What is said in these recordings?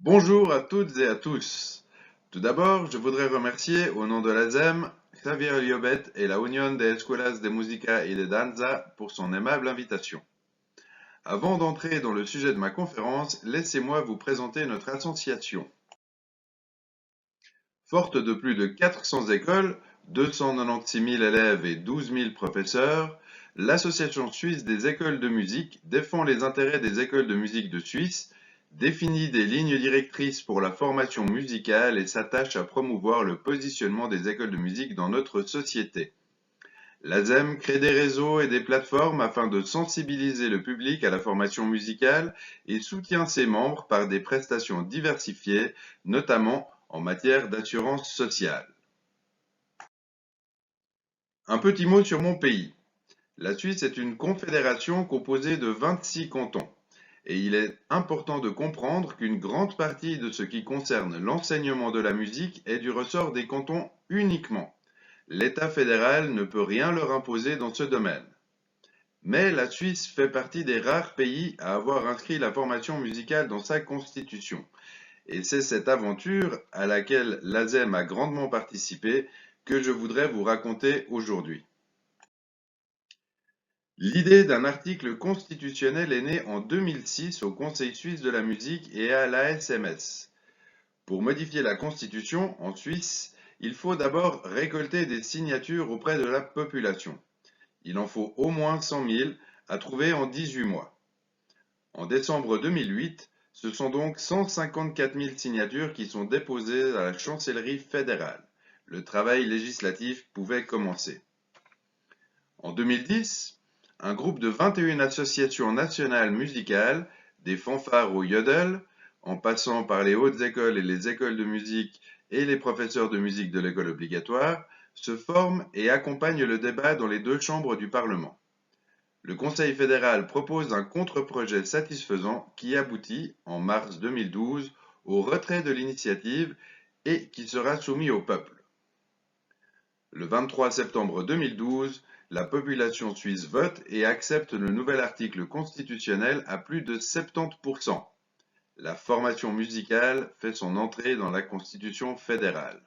Bonjour à toutes et à tous. Tout d'abord, je voudrais remercier, au nom de l'ASEM, Javier Liobet et la Unión de Escuelas de Música y de Danza pour son aimable invitation. Avant d'entrer dans le sujet de ma conférence, laissez-moi vous présenter notre association. Forte de plus de 400 écoles, 296 000 élèves et 12 000 professeurs, l'Association suisse des écoles de musique défend les intérêts des écoles de musique de Suisse, définit des lignes directrices pour la formation musicale et s'attache à promouvoir le positionnement des écoles de musique dans notre société. L'ASEM crée des réseaux et des plateformes afin de sensibiliser le public à la formation musicale et soutient ses membres par des prestations diversifiées, notamment en matière d'assurance sociale. Un petit mot sur mon pays. La Suisse est une confédération composée de 26 cantons, et il est important de comprendre qu'une grande partie de ce qui concerne l'enseignement de la musique est du ressort des cantons uniquement. L'État fédéral ne peut rien leur imposer dans ce domaine. Mais la Suisse fait partie des rares pays à avoir inscrit la formation musicale dans sa constitution. Et c'est cette aventure, à laquelle l'ASEM a grandement participé, que je voudrais vous raconter aujourd'hui. L'idée d'un article constitutionnel est née en 2006 au Conseil suisse de la musique et à l'ASMS. Pour modifier la Constitution en Suisse, il faut d'abord récolter des signatures auprès de la population. Il en faut au moins 100 000 à trouver en 18 mois. En décembre 2008, ce sont donc 154 000 signatures qui sont déposées à la chancellerie fédérale. Le travail législatif pouvait commencer. En 2010, un groupe de 21 associations nationales musicales, des fanfares au yodel, en passant par les hautes écoles et les écoles de musique et les professeurs de musique de l'école obligatoire, se forment et accompagnent le débat dans les deux chambres du Parlement. Le Conseil fédéral propose un contre-projet satisfaisant qui aboutit, en mars 2012, au retrait de l'initiative et qui sera soumis au peuple. Le 23 septembre 2012, la population suisse vote et accepte le nouvel article constitutionnel à plus de 70%. La formation musicale fait son entrée dans la Constitution fédérale.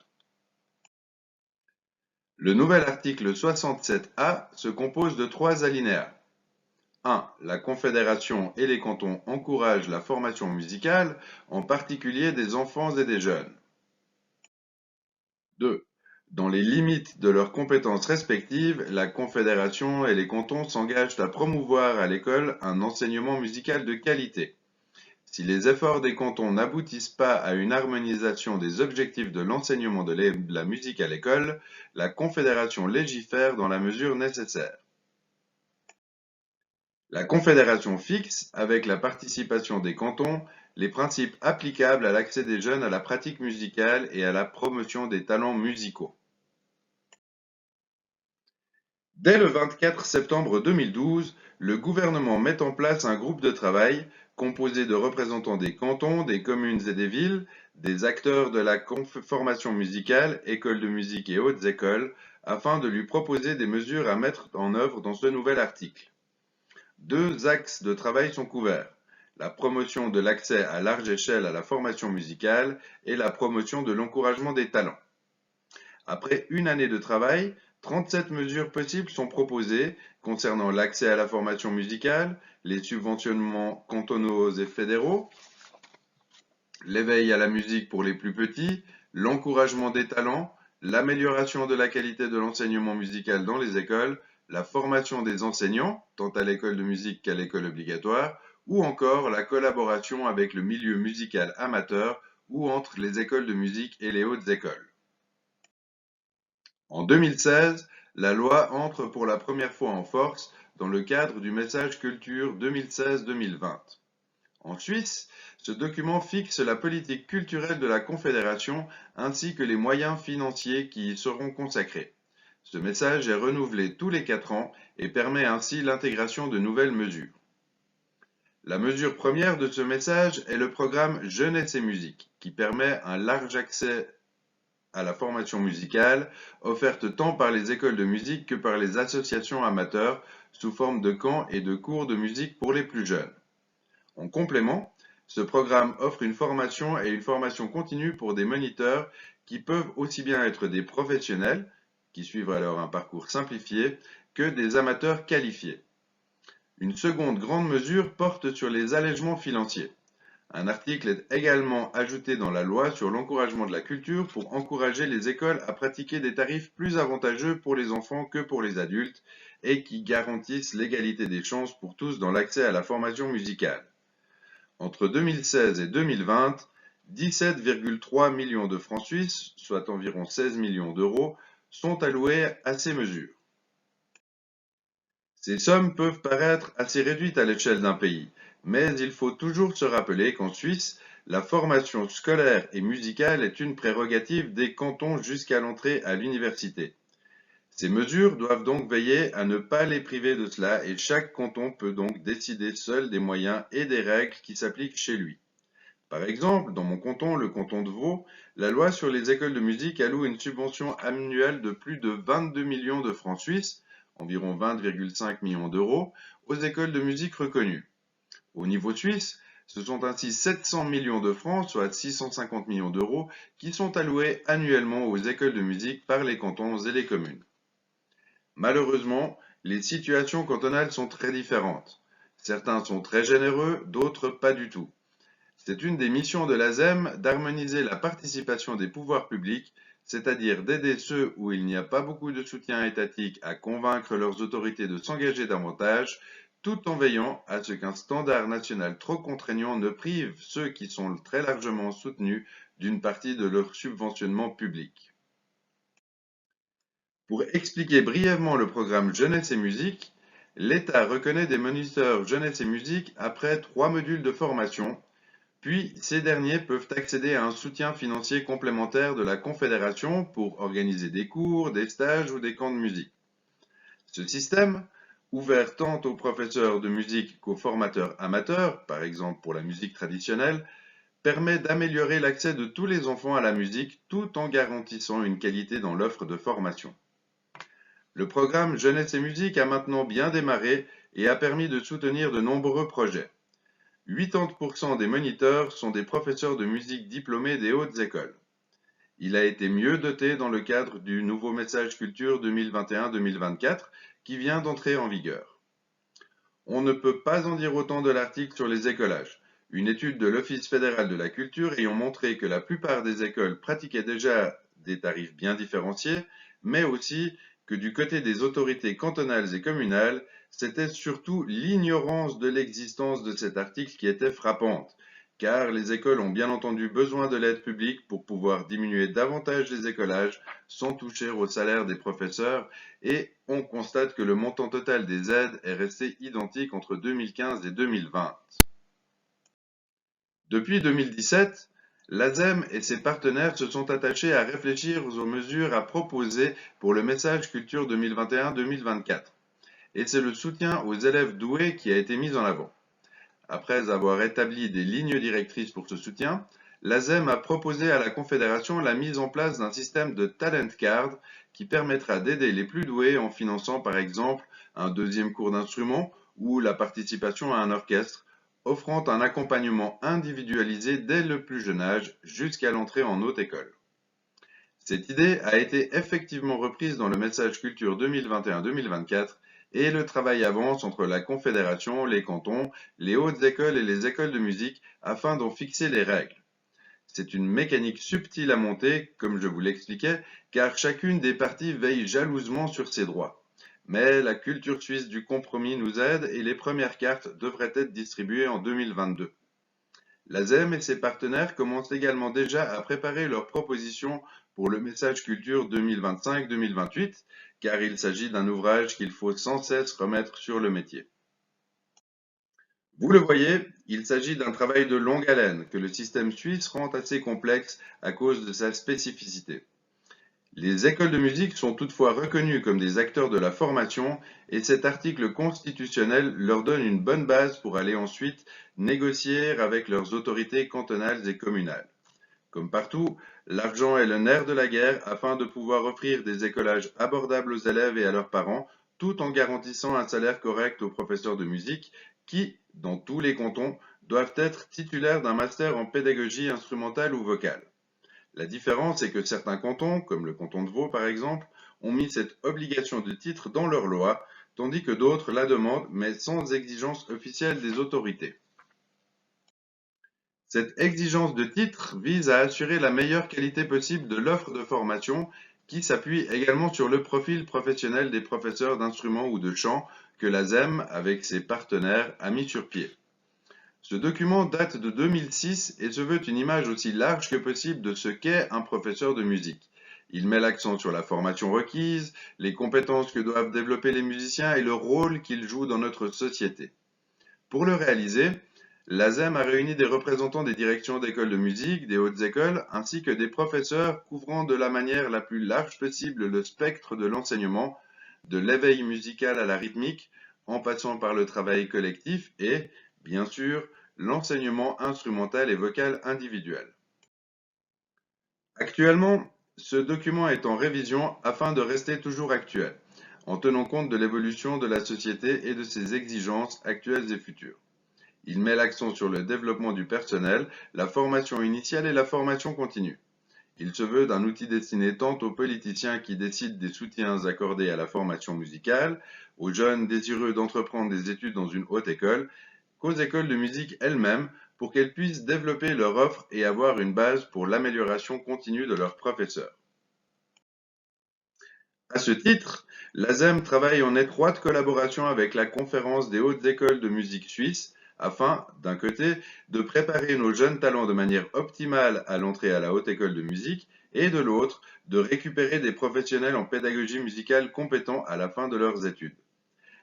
Le nouvel article 67A se compose de 3 alinéas. 1. La Confédération et les cantons encouragent la formation musicale, en particulier des enfants et des jeunes. 2. Dans les limites de leurs compétences respectives, la Confédération et les cantons s'engagent à promouvoir à l'école un enseignement musical de qualité. Si les efforts des cantons n'aboutissent pas à une harmonisation des objectifs de l'enseignement de la musique à l'école, la Confédération légifère dans la mesure nécessaire. La Confédération fixe, avec la participation des cantons, les principes applicables à l'accès des jeunes à la pratique musicale et à la promotion des talents musicaux. Dès le 24 septembre 2012, le gouvernement met en place un groupe de travail composé de représentants des cantons, des communes et des villes, des acteurs de la formation musicale, écoles de musique et hautes écoles, afin de lui proposer des mesures à mettre en œuvre dans ce nouvel article. 2 axes de travail sont couverts: la promotion de l'accès à large échelle à la formation musicale et la promotion de l'encouragement des talents. Après une année de travail, 37 mesures possibles sont proposées concernant l'accès à la formation musicale, les subventionnements cantonaux et fédéraux, l'éveil à la musique pour les plus petits, l'encouragement des talents, l'amélioration de la qualité de l'enseignement musical dans les écoles, la formation des enseignants, tant à l'école de musique qu'à l'école obligatoire, ou encore la collaboration avec le milieu musical amateur ou entre les écoles de musique et les hautes écoles. En 2016, la loi entre pour la première fois en force dans le cadre du message culture 2016-2020. En Suisse, ce document fixe la politique culturelle de la Confédération ainsi que les moyens financiers qui y seront consacrés. Ce message est renouvelé tous les 4 ans et permet ainsi l'intégration de nouvelles mesures. La mesure première de ce message est le programme Jeunesse et musique, qui permet un large accès à la formation musicale, offerte tant par les écoles de musique que par les associations amateurs, sous forme de camps et de cours de musique pour les plus jeunes. En complément, Ce programme offre une formation et une formation continue pour des moniteurs qui peuvent aussi bien être des professionnels, qui suivent alors un parcours simplifié, que des amateurs qualifiés. Une seconde grande mesure porte sur les allègements financiers. Un article est également ajouté dans la loi sur l'encouragement de la culture pour encourager les écoles à pratiquer des tarifs plus avantageux pour les enfants que pour les adultes et qui garantissent l'égalité des chances pour tous dans l'accès à la formation musicale. Entre 2016 et 2020, 17,3 millions de francs suisses, soit environ 16 millions d'euros, sont alloués à ces mesures. Ces sommes peuvent paraître assez réduites à l'échelle d'un pays, mais il faut toujours se rappeler qu'en Suisse, la formation scolaire et musicale est une prérogative des cantons jusqu'à l'entrée à l'université. Ces mesures doivent donc veiller à ne pas les priver de cela et chaque canton peut donc décider seul des moyens et des règles qui s'appliquent chez lui. Par exemple, dans mon canton, le canton de Vaud, la loi sur les écoles de musique alloue une subvention annuelle de plus de 22 millions de francs suisses, environ 20,5 millions d'euros, aux écoles de musique reconnues. Au niveau suisse, ce sont ainsi 700 millions de francs, soit 650 millions d'euros, qui sont alloués annuellement aux écoles de musique par les cantons et les communes. Malheureusement, les situations cantonales sont très différentes. Certains sont très généreux, d'autres pas du tout. C'est une des missions de l'ASEM d'harmoniser la participation des pouvoirs publics, c'est-à-dire d'aider ceux où il n'y a pas beaucoup de soutien étatique à convaincre leurs autorités de s'engager davantage, tout en veillant à ce qu'un standard national trop contraignant ne prive ceux qui sont très largement soutenus d'une partie de leur subventionnement public. Pour expliquer brièvement le programme Jeunesse et musique, l'État reconnaît des moniteurs jeunesse et musique après 3 modules de formation. Puis, ces derniers peuvent accéder à un soutien financier complémentaire de la Confédération pour organiser des cours, des stages ou des camps de musique. Ce système, ouvert tant aux professeurs de musique qu'aux formateurs amateurs, par exemple pour la musique traditionnelle, permet d'améliorer l'accès de tous les enfants à la musique tout en garantissant une qualité dans l'offre de formation. Le programme Jeunesse et musique a maintenant bien démarré et a permis de soutenir de nombreux projets. 80% des moniteurs sont des professeurs de musique diplômés des hautes écoles. Il a été mieux doté dans le cadre du nouveau message culture 2021-2024 qui vient d'entrer en vigueur. On ne peut pas en dire autant de l'article sur les écolages. Une étude de l'Office fédéral de la culture ayant montré que la plupart des écoles pratiquaient déjà des tarifs bien différenciés, mais aussi que du côté des autorités cantonales et communales, c'était surtout l'ignorance de l'existence de cet article qui était frappante, car les écoles ont bien entendu besoin de l'aide publique pour pouvoir diminuer davantage les écolages sans toucher au salaire des professeurs, et on constate que le montant total des aides est resté identique entre 2015 et 2020. Depuis 2017, l'ASEM et ses partenaires se sont attachés à réfléchir aux mesures à proposer pour le message culture 2021-2024. Et c'est le soutien aux élèves doués qui a été mis en avant. Après avoir établi des lignes directrices pour ce soutien, l'ASEM a proposé à la Confédération la mise en place d'un système de talent card qui permettra d'aider les plus doués en finançant par exemple un deuxième cours d'instrument ou la participation à un orchestre, offrant un accompagnement individualisé dès le plus jeune âge jusqu'à l'entrée en haute école. Cette idée a été effectivement reprise dans le message culture 2021-2024 et le travail avance entre la Confédération, les cantons, les hautes écoles et les écoles de musique afin d'en fixer les règles. C'est une mécanique subtile à monter, comme je vous l'expliquais, car chacune des parties veille jalousement sur ses droits. Mais la culture suisse du compromis nous aide et les premières cartes devraient être distribuées en 2022. L'ASEM et ses partenaires commencent également déjà à préparer leurs propositions pour le message culture 2025-2028, car il s'agit d'un ouvrage qu'il faut sans cesse remettre sur le métier. Vous le voyez, il s'agit d'un travail de longue haleine que le système suisse rend assez complexe à cause de sa spécificité. Les écoles de musique sont toutefois reconnues comme des acteurs de la formation et cet article constitutionnel leur donne une bonne base pour aller ensuite négocier avec leurs autorités cantonales et communales. Comme partout, l'argent est le nerf de la guerre afin de pouvoir offrir des écolages abordables aux élèves et à leurs parents, tout en garantissant un salaire correct aux professeurs de musique qui, dans tous les cantons, doivent être titulaires d'un master en pédagogie instrumentale ou vocale. La différence est que certains cantons, comme le canton de Vaud par exemple, ont mis cette obligation de titre dans leur loi, tandis que d'autres la demandent, mais sans exigence officielle des autorités. Cette exigence de titre vise à assurer la meilleure qualité possible de l'offre de formation qui s'appuie également sur le profil professionnel des professeurs d'instruments ou de chant que la ZEM, avec ses partenaires, a mis sur pied. Ce document date de 2006 et se veut une image aussi large que possible de ce qu'est un professeur de musique. Il met l'accent sur la formation requise, les compétences que doivent développer les musiciens et le rôle qu'ils jouent dans notre société. Pour le réaliser, la ZEM a réuni des représentants des directions d'écoles de musique, des hautes écoles, ainsi que des professeurs couvrant de la manière la plus large possible le spectre de l'enseignement, de l'éveil musical à la rythmique, en passant par le travail collectif et, bien sûr, l'enseignement instrumental et vocal individuel. Actuellement, ce document est en révision afin de rester toujours actuel, en tenant compte de l'évolution de la société et de ses exigences actuelles et futures. Il met l'accent sur le développement du personnel, la formation initiale et la formation continue. Il se veut d'un outil destiné tant aux politiciens qui décident des soutiens accordés à la formation musicale, aux jeunes désireux d'entreprendre des études dans une haute école, qu'aux écoles de musique elles-mêmes pour qu'elles puissent développer leur offre et avoir une base pour l'amélioration continue de leurs professeurs. À ce titre, la ZEM travaille en étroite collaboration avec la Conférence des hautes écoles de musique suisse afin, d'un côté, de préparer nos jeunes talents de manière optimale à l'entrée à la haute école de musique et de l'autre, de récupérer des professionnels en pédagogie musicale compétents à la fin de leurs études.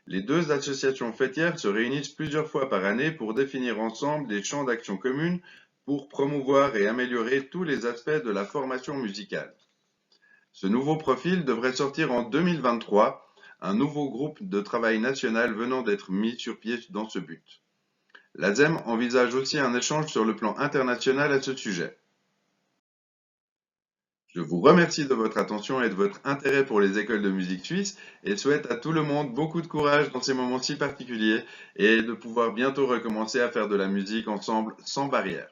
Les deux associations fêtières se réunissent plusieurs fois par année pour définir ensemble des champs d'action communs pour promouvoir et améliorer tous les aspects de la formation musicale. Ce nouveau profil devrait sortir en 2023, un nouveau groupe de travail national venant d'être mis sur pied dans ce but. La ZEM envisage aussi un échange sur le plan international à ce sujet. Je vous remercie de votre attention et de votre intérêt pour les écoles de musique suisses et souhaite à tout le monde beaucoup de courage dans ces moments si particuliers et de pouvoir bientôt recommencer à faire de la musique ensemble sans barrière.